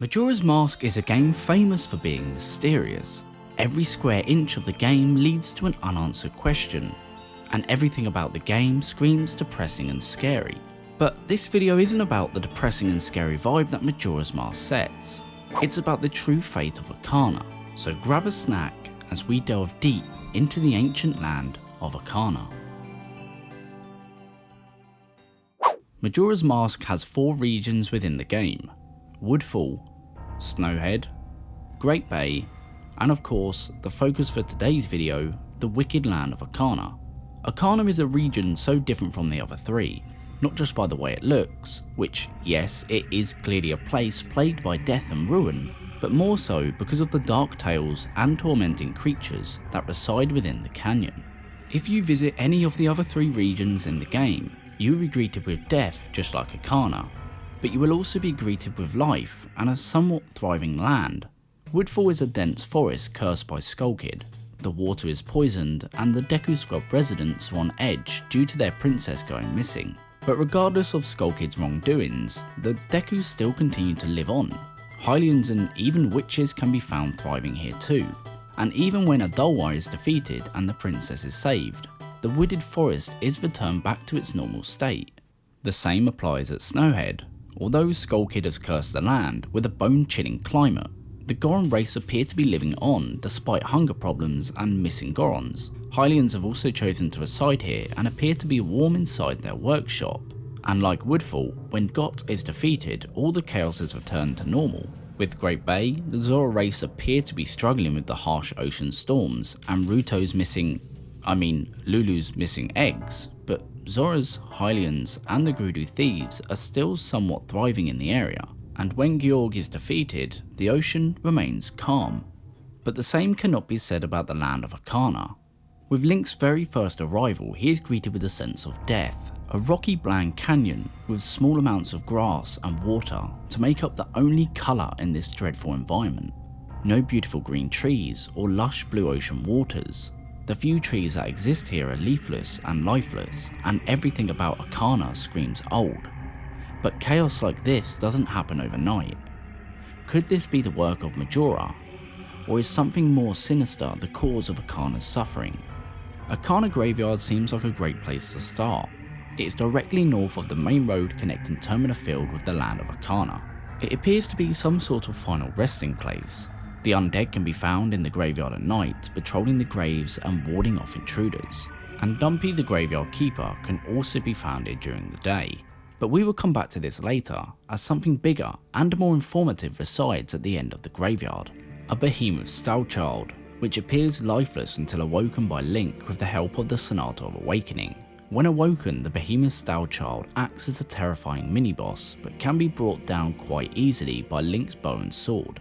Majora's Mask is a game famous for being mysterious. Every square inch of the game leads to an unanswered question, and everything about the game screams depressing and scary. But this video isn't about the depressing and scary vibe that Majora's Mask sets. It's about the true fate of Ikana, so grab a snack as we delve deep into the ancient land of Ikana. Majora's Mask has 4 regions within the game: Woodfall, Snowhead, Great Bay, and of course, the focus for today's video, the wicked land of Ikana. Ikana is a region so different from the other 3, not just by the way it looks, which yes, it is clearly a place plagued by death and ruin, but more so because of the dark tales and tormenting creatures that reside within the canyon. If you visit any of the other 3 regions in the game, you will be greeted with death just like Ikana, but you will also be greeted with life and a somewhat thriving land. Woodfall is a dense forest cursed by Skull Kid, the water is poisoned, and the Deku Scrub residents are on edge due to their princess going missing. But regardless of Skull Kid's wrongdoings, the Deku still continue to live on. Hylians and even witches can be found thriving here too, and even when Adulwa is defeated and the princess is saved, the wooded forest is returned back to its normal state. The same applies at Snowhead. Although Skull Kid has cursed the land with a bone-chilling climate, the Goron race appear to be living on despite hunger problems and missing Gorons. Hylians have also chosen to reside here and appear to be warm inside their workshop. And like Woodfall, when Got is defeated, all the chaos is returned to normal. With Great Bay, the Zora race appear to be struggling with the harsh ocean storms and Lulu's missing eggs, but Zora's, Hylians and the Gerudo thieves are still somewhat thriving in the area, and when Georg is defeated, the ocean remains calm. But the same cannot be said about the land of Ikana. With Link's very first arrival, he is greeted with a sense of death, a rocky bland canyon with small amounts of grass and water to make up the only colour in this dreadful environment. No beautiful green trees or lush blue ocean waters. The few trees that exist here are leafless and lifeless, and everything about Ikana screams old. But chaos like this doesn't happen overnight. Could this be the work of Majora? Or is something more sinister the cause of Ikana's suffering? Ikana Graveyard seems like a great place to start. It is directly north of the main road connecting Termina Field with the land of Ikana. It appears to be some sort of final resting place. The undead can be found in the graveyard at night, patrolling the graves and warding off intruders. And Dumpy the graveyard keeper can also be found here during the day. But we will come back to this later, as something bigger and more informative resides at the end of the graveyard. A behemoth style child, which appears lifeless until awoken by Link with the help of the Sonata of Awakening. When awoken, the behemoth style child acts as a terrifying mini-boss, but can be brought down quite easily by Link's bow and sword.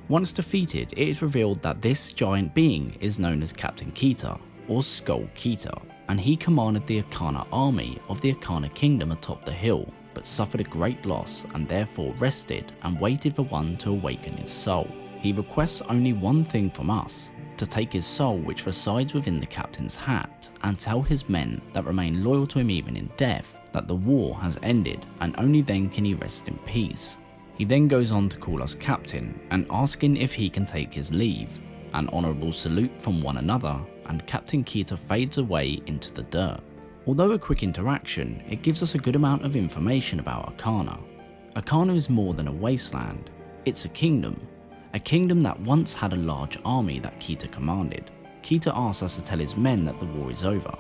Once defeated, it is revealed that this giant being is known as Captain Kita, or Skull Kita, and he commanded the Ikana army of the Ikana kingdom atop the hill, but suffered a great loss and therefore rested and waited for one to awaken his soul. He requests only one thing from us, to take his soul which resides within the captain's hat and tell his men that remain loyal to him even in death that the war has ended and only then can he rest in peace. He then goes on to call us captain and asking if he can take his leave. An honourable salute from one another, and Captain Kita fades away into the dirt. Although a quick interaction, it gives us a good amount of information about Ikana. Ikana is more than a wasteland, it's a kingdom that once had a large army that Kita commanded. Kita asks us to tell his men that the war is over.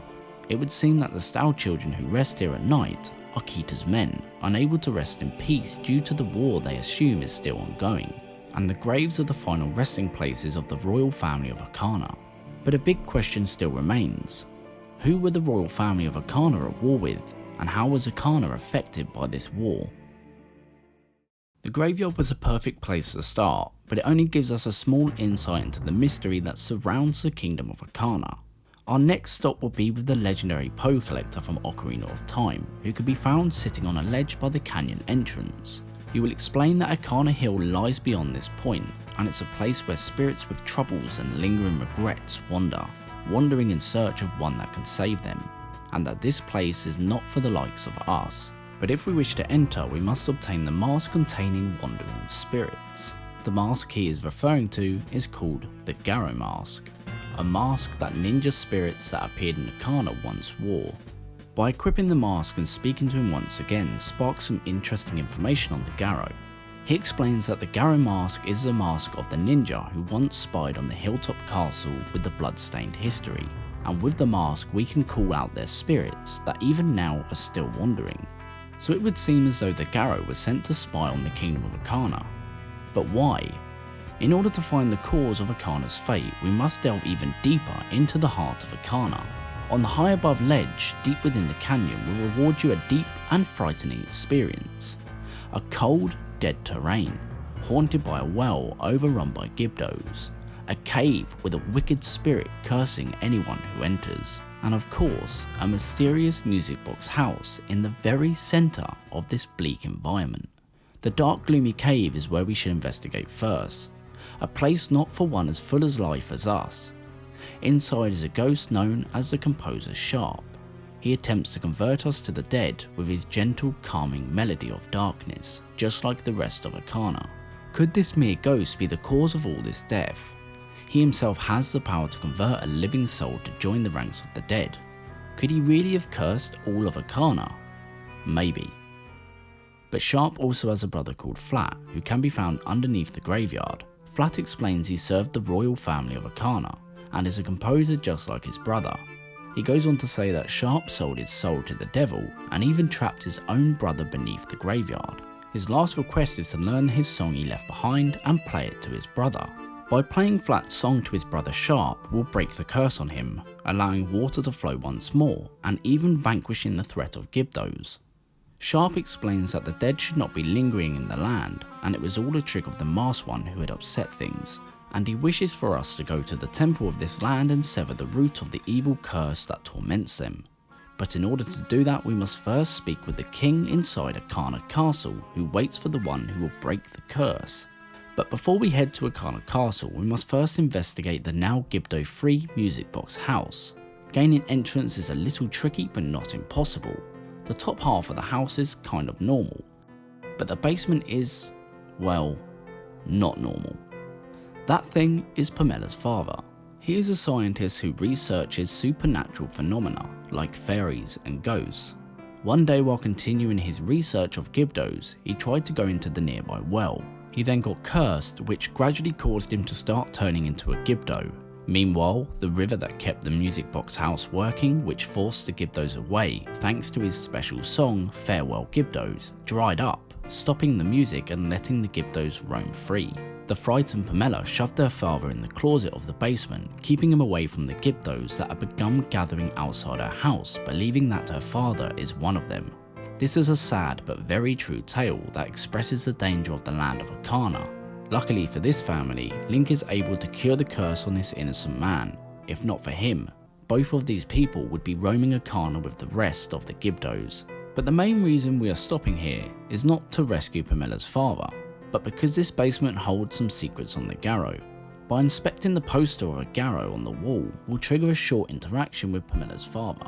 It would seem that the Stau children who rest here at night are Kita's men, unable to rest in peace due to the war they assume is still ongoing, and the graves are the final resting places of the royal family of Ikana. But a big question still remains. Who were the royal family of Ikana at war with, and how was Ikana affected by this war? The graveyard was a perfect place to start, but it only gives us a small insight into the mystery that surrounds the Kingdom of Ikana. Our next stop will be with the legendary Poe collector from Ocarina of Time, who could be found sitting on a ledge by the canyon entrance. He will explain that Ikana Hill lies beyond this point, and it's a place where spirits with troubles and lingering regrets wander, wandering in search of one that can save them, and that this place is not for the likes of us. But if we wish to enter, we must obtain the mask containing wandering spirits. The mask he is referring to is called the Garrow Mask, a mask that ninja spirits that appeared in Ikana once wore. By equipping the mask and speaking to him once again sparks some interesting information on the Garrow. He explains that the Garrow Mask is the mask of the ninja who once spied on the hilltop castle with the blood-stained history, and with the mask we can call out their spirits that even now are still wandering. So it would seem as though the Garrow was sent to spy on the Kingdom of Ikana. But why? In order to find the cause of Ikana's fate, we must delve even deeper into the heart of Ikana. On the high above ledge, deep within the canyon, will reward you a deep and frightening experience. A cold, dead terrain, haunted by a well overrun by Gibdos, a cave with a wicked spirit cursing anyone who enters, and of course, a mysterious music box house in the very centre of this bleak environment. The dark gloomy cave is where we should investigate first, a place not for one as full as life as us. Inside is a ghost known as the Composer Sharp. He attempts to convert us to the dead with his gentle, calming melody of darkness, just like the rest of Ikana. Could this mere ghost be the cause of all this death? He himself has the power to convert a living soul to join the ranks of the dead. Could he really have cursed all of Ikana? Maybe. But Sharp also has a brother called Flat, who can be found underneath the graveyard. Flat explains he served the royal family of Ikana, and is a composer just like his brother. He goes on to say that Sharp sold his soul to the devil and even trapped his own brother beneath the graveyard. His last request is to learn his song he left behind and play it to his brother. By playing Flat's song to his brother Sharp will break the curse on him, allowing water to flow once more and even vanquishing the threat of Gibdos. Sharp explains that the dead should not be lingering in the land, and it was all a trick of the Masked One who had upset things, and he wishes for us to go to the temple of this land and sever the root of the evil curse that torments them. But in order to do that, we must first speak with the king inside Ikana Castle, who waits for the one who will break the curse. But before we head to Ikana Castle, we must first investigate the now Gibdo-free music box house. Gaining entrance is a little tricky but not impossible. The top half of the house is kind of normal, but the basement is, well, not normal. That thing is Pamella's father. He is a scientist who researches supernatural phenomena like fairies and ghosts. One day while continuing his research of Gibdos, he tried to go into the nearby well. He then got cursed, which gradually caused him to start turning into a Gibdo. Meanwhile, the river that kept the music box house working, which forced the Gibdos away thanks to his special song Farewell Gibdos, dried up, stopping the music and letting the Gibdos roam free. The frightened Pamela shoved her father in the closet of the basement, keeping him away from the Gibdos that had begun gathering outside her house, believing that her father is one of them. This is a sad but very true tale that expresses the danger of the land of Ikana. Luckily for this family, Link is able to cure the curse on this innocent man. If not for him, both of these people would be roaming Ikana with the rest of the Gibdos. But the main reason we are stopping here is not to rescue Pamella's father, but because this basement holds some secrets on the Garrow. By inspecting the poster or a Garrow on the wall will trigger a short interaction with Pamella's father.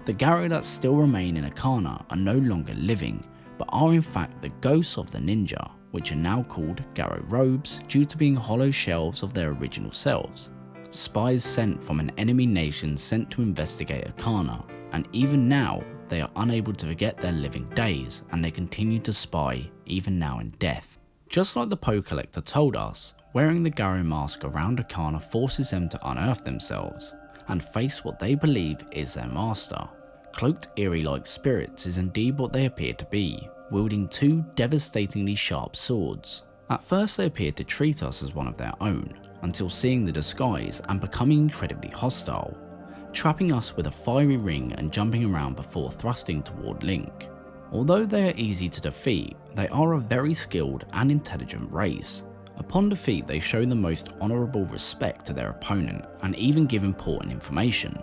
The Garrow that still remain in Ikana are no longer living, but are in fact the ghosts of the ninja, which are now called Garrow robes due to being hollow shells of their original selves. Spies sent from an enemy nation sent to investigate Ikana, and even now they are unable to forget their living days and they continue to spy even now in death. Just like the Poe Collector told us, wearing the Garrow mask around Ikana forces them to unearth themselves and face what they believe is their master. Cloaked eerie-like spirits is indeed what they appear to be, wielding two devastatingly sharp swords. At first they appeared to treat us as one of their own, until seeing the disguise and becoming incredibly hostile, trapping us with a fiery ring and jumping around before thrusting toward Link. Although they are easy to defeat, they are a very skilled and intelligent race. Upon defeat they show the most honourable respect to their opponent and even give important information.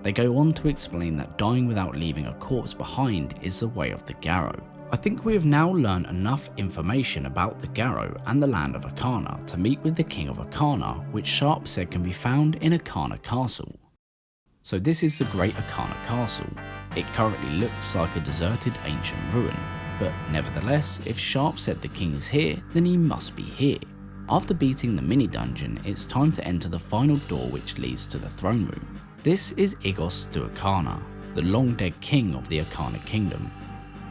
They go on to explain that dying without leaving a corpse behind is the way of the Garrow. I think we have now learned enough information about the Garrow and the land of Ikana to meet with the King of Ikana, which Sharp said can be found in Ikana Castle. So this is the Great Ikana Castle. It currently looks like a deserted ancient ruin, but nevertheless, if Sharp said the king is here, then he must be here. After beating the mini dungeon, it's time to enter the final door which leads to the throne room. This is Ikana to Ikana, the long dead king of the Ikana kingdom.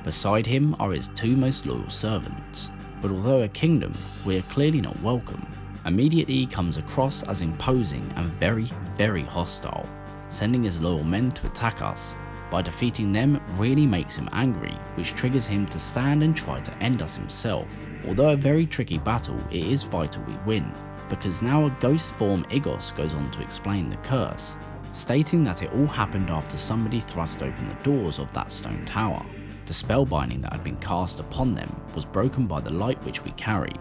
Beside him are his two most loyal servants, but although a kingdom, we are clearly not welcome. Immediately he comes across as imposing and very hostile, sending his loyal men to attack us. By defeating them really makes him angry, which triggers him to stand and try to end us himself. Although a very tricky battle, it is vital we win, because now a ghost form Ikana goes on to explain the curse, stating that it all happened after somebody thrust open the doors of that stone tower. The spell binding that had been cast upon them was broken by the light which we carry.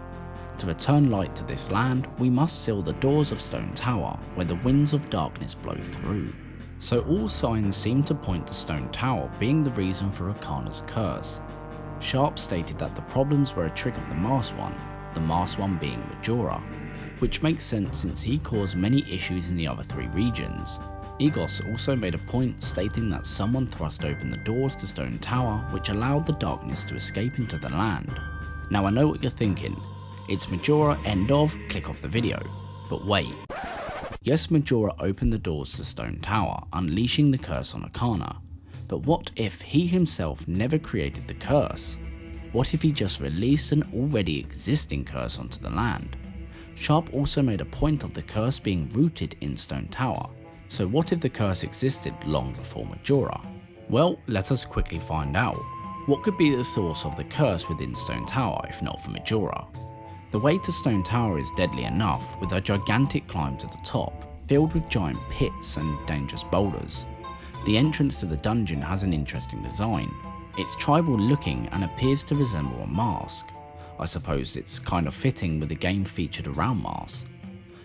To return light to this land, we must seal the doors of Stone Tower, where the winds of darkness blow through. So all signs seem to point to Stone Tower being the reason for Ikana's curse. Sharp stated that the problems were a trick of the masked one being Majora, which makes sense since he caused many issues in the other three regions. Ikana also made a point stating that someone thrust open the doors to Stone Tower, which allowed the darkness to escape into the land. Now I know what you're thinking, it's Majora, end of, click off the video. But wait. Yes, Majora opened the doors to Stone Tower, unleashing the curse on Ikana. But what if he himself never created the curse? What if he just released an already existing curse onto the land? Sharp also made a point of the curse being rooted in Stone Tower. So what if the curse existed long before Majora? Well, let us quickly find out. What could be the source of the curse within Stone Tower if not for Majora? The way to Stone Tower is deadly enough, with a gigantic climb to the top, filled with giant pits and dangerous boulders. The entrance to the dungeon has an interesting design. It's tribal looking and appears to resemble a mask. I suppose it's kind of fitting with the game featured around masks.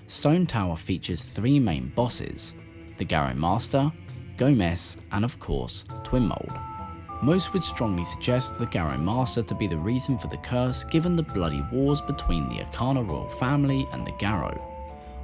Stone Tower features three main bosses, the Garrow Master, Gomez, and of course, Twinmold. Most would strongly suggest the Garrow Master to be the reason for the curse given the bloody wars between the Ikana royal family and the Garrow.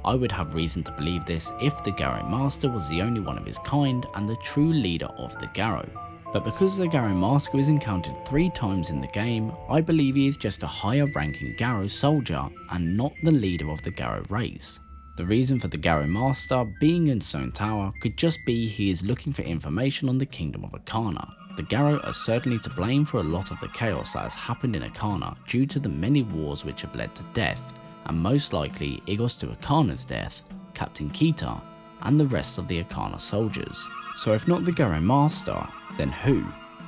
I would have reason to believe this if the Garrow Master was the only one of his kind and the true leader of the Garrow. But because the Garrow Master is encountered 3 times in the game, I believe he is just a higher ranking Garrow soldier and not the leader of the Garrow race. The reason for the Garrow Master being in Stone Tower could just be he is looking for information on the Kingdom of Ikana. The Garrow are certainly to blame for a lot of the chaos that has happened in Ikana due to the many wars which have led to death, and most likely Ikana to Ikana's death, Captain Kita, and the rest of the Ikana soldiers. So if not the Garrow Master, then who?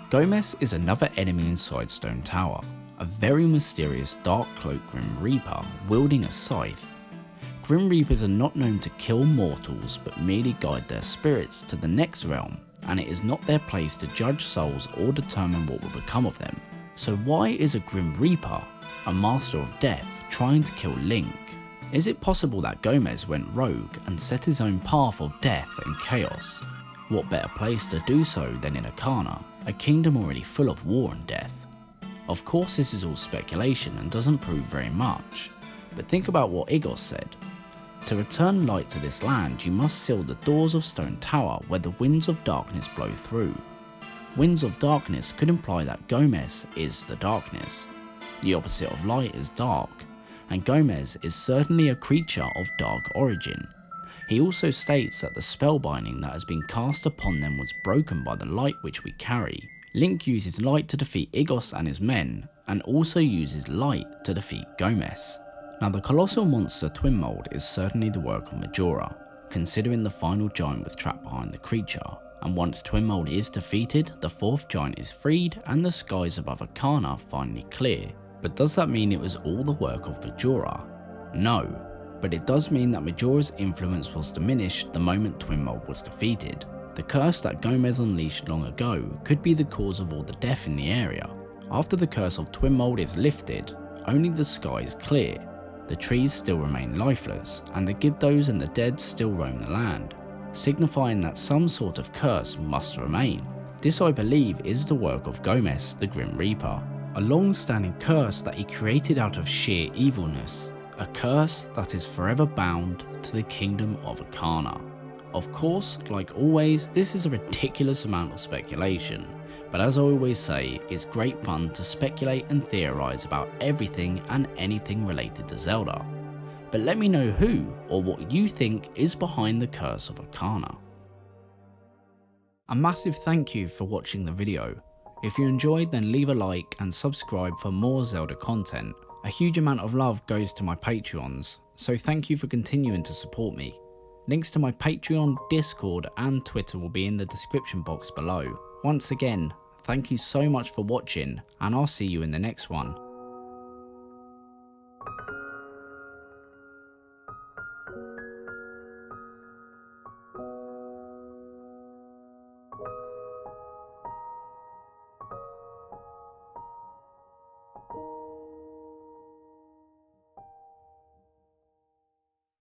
Gomez is another enemy inside Stone Tower, a very mysterious dark cloaked Grim Reaper wielding a scythe. Grim Reapers are not known to kill mortals but merely guide their spirits to the next realm, and it is not their place to judge souls or determine what will become of them. So why is a Grim Reaper, a master of death, trying to kill Link? Is it possible that Gomez went rogue and set his own path of death and chaos? What better place to do so than in Ikana, a kingdom already full of war and death? Of course this is all speculation and doesn't prove very much, but think about what Ikana said. To return light to this land, you must seal the doors of Stone Tower where the winds of darkness blow through. Winds of darkness could imply that Gomez is the darkness. The opposite of light is dark, and Gomez is certainly a creature of dark origin. He also states that the spell binding that has been cast upon them was broken by the light which we carry. Link uses light to defeat Ikana and his men, and also uses light to defeat Gomez. Now the colossal monster Twinmold is certainly the work of Majora, considering the final giant was trapped behind the creature, and once Twinmold is defeated, the 4th giant is freed and the skies above Ikana finally clear. But does that mean it was all the work of Majora? No, but it does mean that Majora's influence was diminished the moment Twinmold was defeated. The curse that Gomez unleashed long ago could be the cause of all the death in the area. After the curse of Twinmold is lifted, only the skies clear. The trees still remain lifeless, and the Gibdos and the dead still roam the land, signifying that some sort of curse must remain. This I believe is the work of Gomez the Grim Reaper, a long-standing curse that he created out of sheer evilness, a curse that is forever bound to the Kingdom of Ikana. Of course, like always, this is a ridiculous amount of speculation, but as I always say, it's great fun to speculate and theorise about everything and anything related to Zelda. But let me know who or what you think is behind the curse of Ikana. A massive thank you for watching the video. If you enjoyed, then leave a like and subscribe for more Zelda content. A huge amount of love goes to my Patreons, so thank you for continuing to support me. Links to my Patreon, Discord and Twitter will be in the description box below. Once again, thank you so much for watching, and I'll see you in the next one.